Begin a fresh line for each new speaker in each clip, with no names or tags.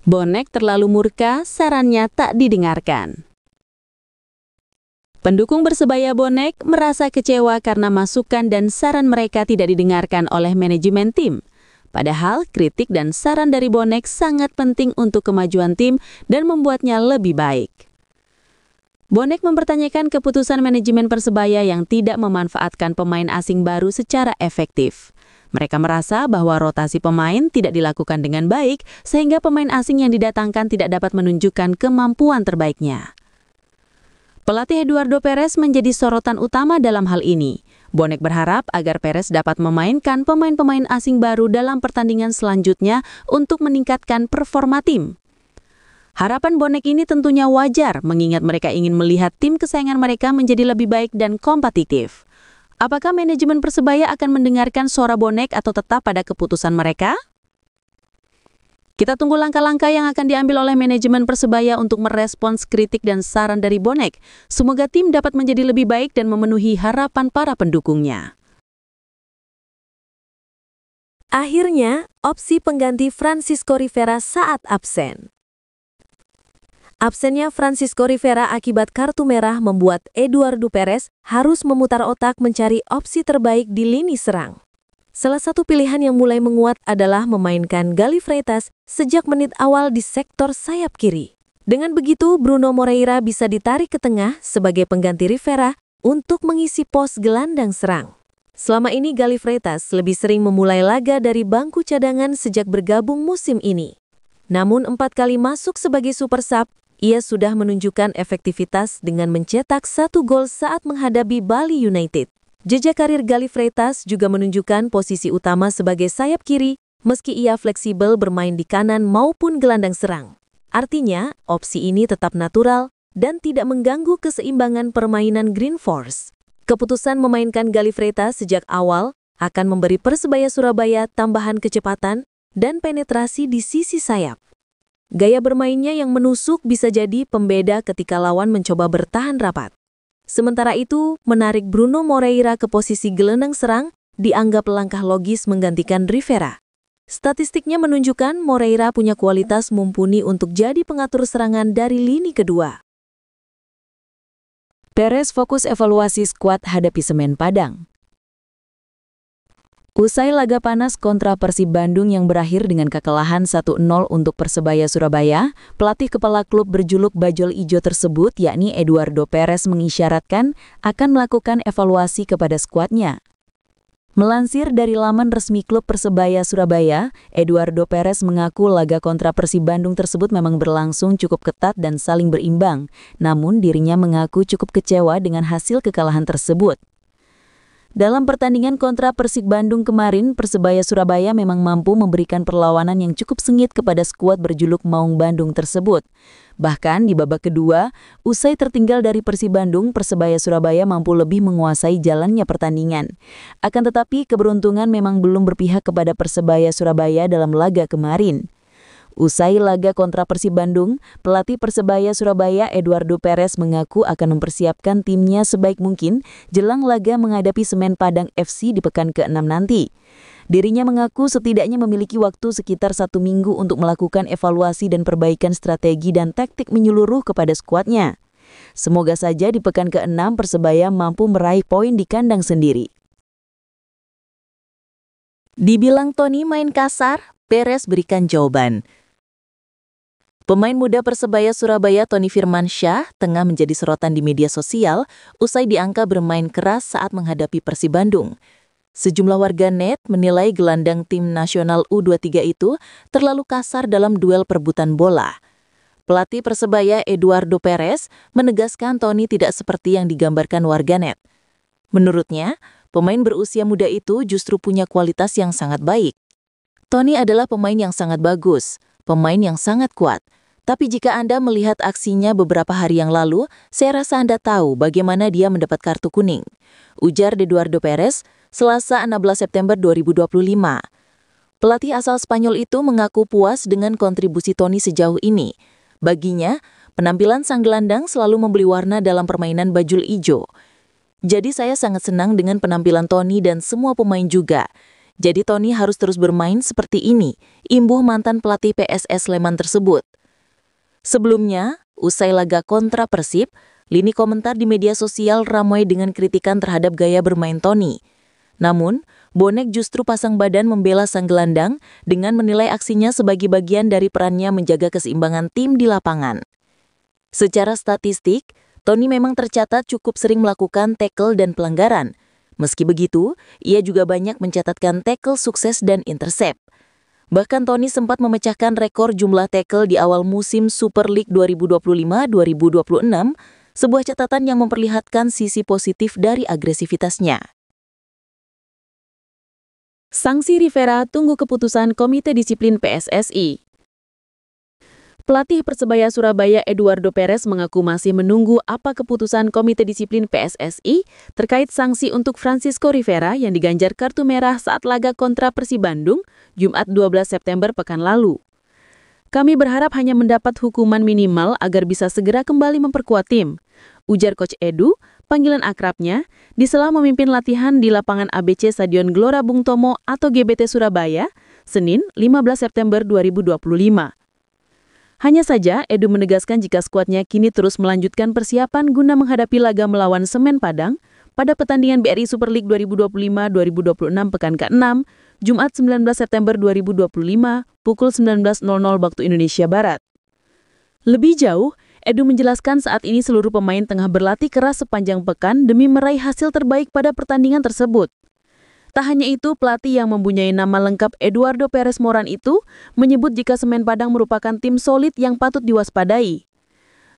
Bonek terlalu murka, sarannya tak didengarkan. Pendukung Persebaya Bonek merasa kecewa karena masukan dan saran mereka tidak didengarkan oleh manajemen tim. Padahal kritik dan saran dari Bonek sangat penting untuk kemajuan tim dan membuatnya lebih baik. Bonek mempertanyakan keputusan manajemen Persebaya yang tidak memanfaatkan pemain asing baru secara efektif. Mereka merasa bahwa rotasi pemain tidak dilakukan dengan baik sehingga pemain asing yang didatangkan tidak dapat menunjukkan kemampuan terbaiknya. Pelatih Eduardo Perez menjadi sorotan utama dalam hal ini. Bonek berharap agar Perez dapat memainkan pemain-pemain asing baru dalam pertandingan selanjutnya untuk meningkatkan performa tim. Harapan Bonek ini tentunya wajar mengingat mereka ingin melihat tim kesayangan mereka menjadi lebih baik dan kompetitif. Apakah manajemen Persebaya akan mendengarkan suara Bonek atau tetap pada keputusan mereka? Kita tunggu langkah-langkah yang akan diambil oleh manajemen Persebaya untuk merespons kritik dan saran dari Bonek. Semoga tim dapat menjadi lebih baik dan memenuhi harapan para pendukungnya.
Akhirnya, opsi pengganti Francisco Rivera saat absen. Absennya Francisco Rivera akibat kartu merah membuat Eduardo Perez harus memutar otak mencari opsi terbaik di lini serang. Salah satu pilihan yang mulai menguat adalah memainkan Galli Freitas sejak menit awal di sektor sayap kiri. Dengan begitu, Bruno Moreira bisa ditarik ke tengah sebagai pengganti Rivera untuk mengisi pos gelandang serang. Selama ini Galli Freitas lebih sering memulai laga dari bangku cadangan sejak bergabung musim ini. Namun 4 kali masuk sebagai super sub, ia sudah menunjukkan efektivitas dengan mencetak 1 gol saat menghadapi Bali United. Jejak karir Galli Freitas juga menunjukkan posisi utama sebagai sayap kiri, meski ia fleksibel bermain di kanan maupun gelandang serang. Artinya, opsi ini tetap natural dan tidak mengganggu keseimbangan permainan Green Force. Keputusan memainkan Galli Freitas sejak awal akan memberi Persebaya Surabaya tambahan kecepatan dan penetrasi di sisi sayap. Gaya bermainnya yang menusuk bisa jadi pembeda ketika lawan mencoba bertahan rapat. Sementara itu, menarik Bruno Moreira ke posisi gelandang serang dianggap langkah logis menggantikan Rivera. Statistiknya menunjukkan Moreira punya kualitas mumpuni untuk jadi pengatur serangan dari lini kedua.
Perez fokus evaluasi skuad hadapi Semen Padang. Usai laga panas kontra Persib Bandung yang berakhir dengan kekalahan 1-0 untuk Persebaya Surabaya, pelatih kepala klub berjuluk Bajul Ijo tersebut yakni Eduardo Perez mengisyaratkan akan melakukan evaluasi kepada skuadnya. Melansir dari laman resmi klub Persebaya Surabaya, Eduardo Perez mengaku laga kontra Persib Bandung tersebut memang berlangsung cukup ketat dan saling berimbang, namun dirinya mengaku cukup kecewa dengan hasil kekalahan tersebut. Dalam pertandingan kontra Persib Bandung kemarin, Persebaya Surabaya memang mampu memberikan perlawanan yang cukup sengit kepada skuad berjuluk Maung Bandung tersebut. Bahkan di babak kedua, usai tertinggal dari Persib Bandung, Persebaya Surabaya mampu lebih menguasai jalannya pertandingan. Akan tetapi, keberuntungan memang belum berpihak kepada Persebaya Surabaya dalam laga kemarin. Usai laga kontra Persib Bandung, pelatih Persebaya Surabaya Eduardo Perez mengaku akan mempersiapkan timnya sebaik mungkin jelang laga menghadapi Semen Padang FC di pekan ke-6 nanti. Dirinya mengaku setidaknya memiliki waktu sekitar 1 minggu untuk melakukan evaluasi dan perbaikan strategi dan taktik menyeluruh kepada skuadnya. Semoga saja di pekan ke-6 Persebaya mampu meraih poin di kandang sendiri.
Dibilang Tony main kasar, Perez berikan jawaban. Pemain muda Persebaya Surabaya Tony Firmansyah tengah menjadi sorotan di media sosial usai diangka bermain keras saat menghadapi Persib Bandung. Sejumlah warganet menilai gelandang tim nasional U23 itu terlalu kasar dalam duel perebutan bola. Pelatih Persebaya Eduardo Perez menegaskan Tony tidak seperti yang digambarkan warganet. Menurutnya, pemain berusia muda itu justru punya kualitas yang sangat baik. Tony adalah pemain yang sangat bagus, pemain yang sangat kuat. Tapi jika Anda melihat aksinya beberapa hari yang lalu, saya rasa Anda tahu bagaimana dia mendapat kartu kuning. Ujar Eduardo Perez, Selasa 16 September 2025. Pelatih asal Spanyol itu mengaku puas dengan kontribusi Tony sejauh ini. Baginya, penampilan sang gelandang selalu memberi warna dalam permainan Bajul Ijo. Jadi saya sangat senang dengan penampilan Tony dan semua pemain juga.
Jadi Tony harus terus bermain seperti ini, imbuh mantan pelatih PSS Sleman tersebut. Sebelumnya, usai laga kontra Persib, lini komentar di media sosial ramai dengan kritikan terhadap gaya bermain Tony. Namun, bonek justru pasang badan membela sang gelandang dengan menilai aksinya sebagai bagian dari perannya menjaga keseimbangan tim di lapangan. Secara statistik, Tony memang tercatat cukup sering melakukan tackle dan pelanggaran. Meski begitu, ia juga banyak mencatatkan tackle sukses dan intercept. Bahkan Tony sempat memecahkan rekor jumlah tackle di awal musim Super League 2025-2026, sebuah catatan yang memperlihatkan sisi positif dari agresivitasnya. Sanksi Rivera tunggu keputusan Komite Disiplin PSSI. Pelatih Persebaya Surabaya Eduardo Perez mengaku masih menunggu apa keputusan Komite Disiplin PSSI terkait sanksi untuk Francisco Rivera yang diganjar kartu merah saat laga kontra Persib Bandung, Jumat 12 September pekan lalu. Kami berharap hanya mendapat hukuman minimal agar bisa segera kembali memperkuat tim, ujar Coach Edu, panggilan akrabnya, di sela memimpin latihan di lapangan ABC Stadion Gelora Bung Tomo atau GBT Surabaya, Senin 15 September 2025. Hanya saja, Edu menegaskan jika skuadnya kini terus melanjutkan persiapan guna menghadapi laga melawan Semen Padang pada pertandingan BRI Super League 2025-2026 pekan ke-6, Jumat 19 September 2025, pukul 19.00 waktu Indonesia Barat. Lebih jauh, Edu menjelaskan saat ini seluruh pemain tengah berlatih keras sepanjang pekan demi meraih hasil terbaik pada pertandingan tersebut. Tak hanya itu, pelatih yang mempunyai nama lengkap Eduardo Perez Moran itu menyebut jika Semen Padang merupakan tim solid yang patut diwaspadai.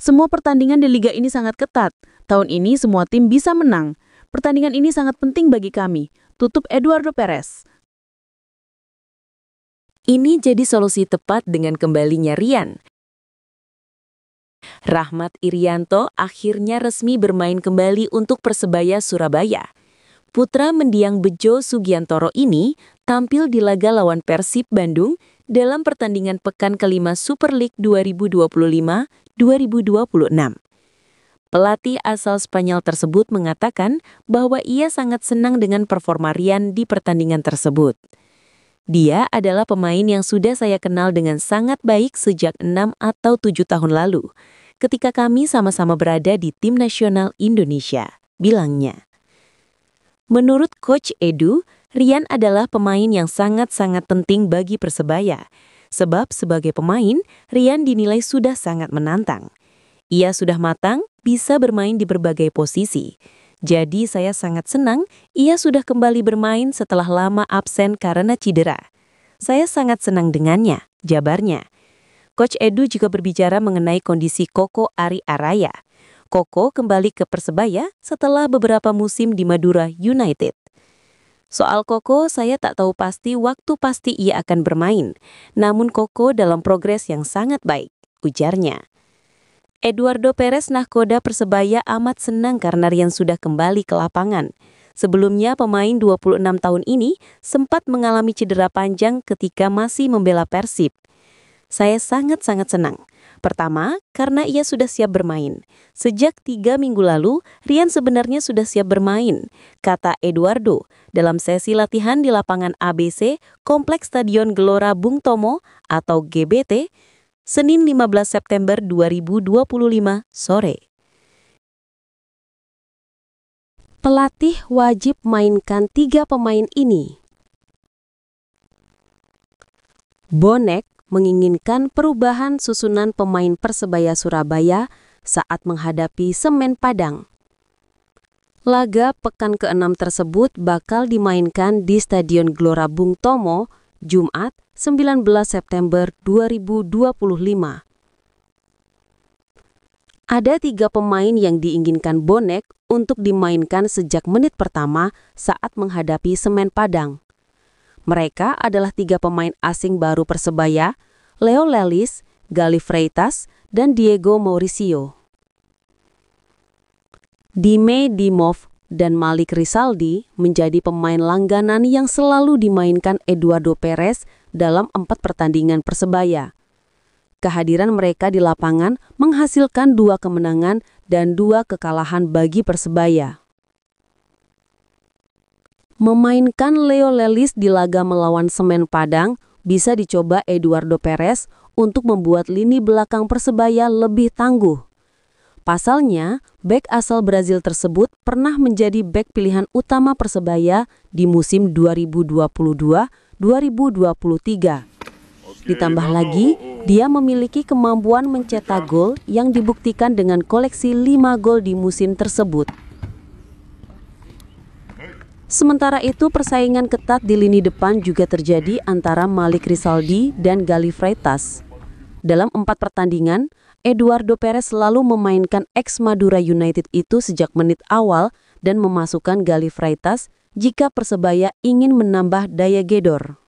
Semua pertandingan di liga ini sangat ketat. Tahun ini semua tim bisa menang. Pertandingan ini sangat penting bagi kami, tutup Eduardo Perez. Ini jadi solusi tepat dengan kembalinya Rian. Rahmat Irianto akhirnya resmi bermain kembali untuk Persebaya Surabaya. Putra mendiang Bejo Sugiantoro ini tampil di laga lawan Persib Bandung dalam pertandingan pekan kelima Super League 2025-2026. Pelatih asal Spanyol tersebut mengatakan bahwa ia sangat senang dengan performa Rian di pertandingan tersebut. Dia adalah pemain yang sudah saya kenal dengan sangat baik sejak 6 atau 7 tahun lalu, ketika kami sama-sama berada di tim nasional Indonesia, bilangnya. Menurut Coach Edu, Rian adalah pemain yang sangat-sangat penting bagi Persebaya, sebab sebagai pemain, Rian dinilai sudah sangat menantang. Ia sudah matang, bisa bermain di berbagai posisi. Jadi saya sangat senang ia sudah kembali bermain setelah lama absen karena cedera. Saya sangat senang dengannya, jabarnya. Coach Edu juga berbicara mengenai kondisi Koko Ari Araya. Koko kembali ke Persebaya setelah beberapa musim di Madura United. Soal Koko, saya tak tahu pasti waktu pasti ia akan bermain. Namun Koko dalam progres yang sangat baik, ujarnya. Eduardo Perez nahkoda Persebaya amat senang karena Rian sudah kembali ke lapangan. Sebelumnya pemain 26 tahun ini sempat mengalami cedera panjang ketika masih membela Persib. Saya sangat-sangat senang. Pertama, karena ia sudah siap bermain. Sejak 3 minggu lalu, Rian sebenarnya sudah siap bermain, kata Eduardo, dalam sesi latihan di lapangan ABC Kompleks Stadion Gelora Bung Tomo atau GBT, Senin 15 September 2025 sore.
Pelatih wajib mainkan 3 pemain ini. Bonek menginginkan perubahan susunan pemain Persebaya Surabaya saat menghadapi Semen Padang. Laga pekan ke-6 tersebut bakal dimainkan di Stadion Gelora Bung Tomo, Jumat 19 September 2025. Ada 3 pemain yang diinginkan Bonek untuk dimainkan sejak menit pertama saat menghadapi Semen Padang. Mereka adalah 3 pemain asing baru Persebaya, Leo Lelis, Gali Freitas, dan Diego Mauricio. Dime Dimov dan Malik Rizaldi menjadi pemain langganan yang selalu dimainkan Eduardo Perez dalam 4 pertandingan Persebaya. Kehadiran mereka di lapangan menghasilkan 2 kemenangan dan 2 kekalahan bagi Persebaya. Memainkan Leo Lelis di laga melawan Semen Padang, bisa dicoba Eduardo Perez untuk membuat lini belakang Persebaya lebih tangguh. Pasalnya, bek asal Brazil tersebut pernah menjadi bek pilihan utama Persebaya di musim 2022-2023. Ditambah lagi, dia memiliki kemampuan mencetak gol yang dibuktikan dengan koleksi 5 gol di musim tersebut. Sementara itu, persaingan ketat di lini depan juga terjadi antara Malik Rizaldi dan Gally Freitas. Dalam 4 pertandingan, Eduardo Perez selalu memainkan ex Madura United itu sejak menit awal dan memasukkan Gally Freitas jika Persebaya ingin menambah daya gedor.